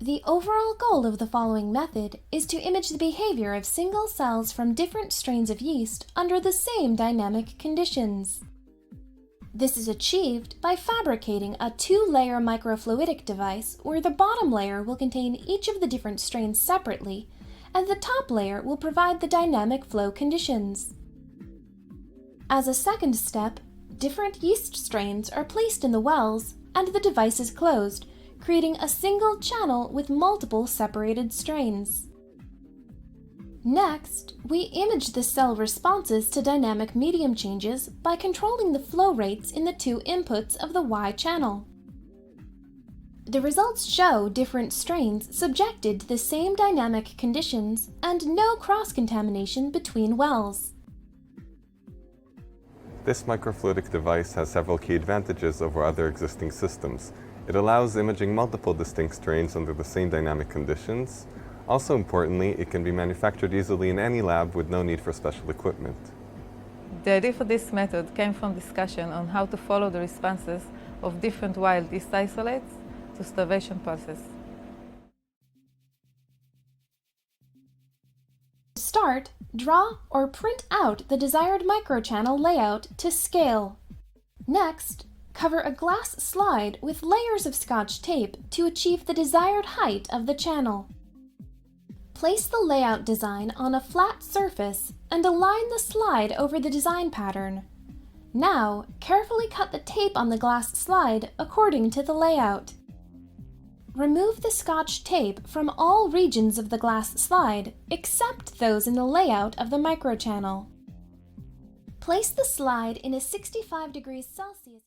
The overall goal of the following method is to image the behavior of single cells from different strains of yeast under the same dynamic conditions. This is achieved by fabricating a two-layer microfluidic device where the bottom layer will contain each of the different strains separately, and the top layer will provide the dynamic flow conditions. As a second step, different yeast strains are placed in the wells and the device is closed, creating a single channel with multiple separated strains. Next, we image the cell responses to dynamic medium changes by controlling the flow rates in the two inputs of the Y channel. The results show different strains subjected to the same dynamic conditions and no cross-contamination between wells. This microfluidic device has several key advantages over other existing systems. It allows imaging multiple distinct strains under the same dynamic conditions. Also importantly, it can be manufactured easily in any lab with no need for special equipment. The idea for this method came from discussion on how to follow the responses of different wild yeast isolates to starvation process. To start, draw or print out the desired microchannel layout to scale. Next, cover a glass slide with layers of Scotch tape to achieve the desired height of the channel. Place the layout design on a flat surface and align the slide over the design pattern. Now, carefully cut the tape on the glass slide according to the layout. Remove the Scotch tape from all regions of the glass slide except those in the layout of the microchannel. Place the slide in a 65 degrees Celsius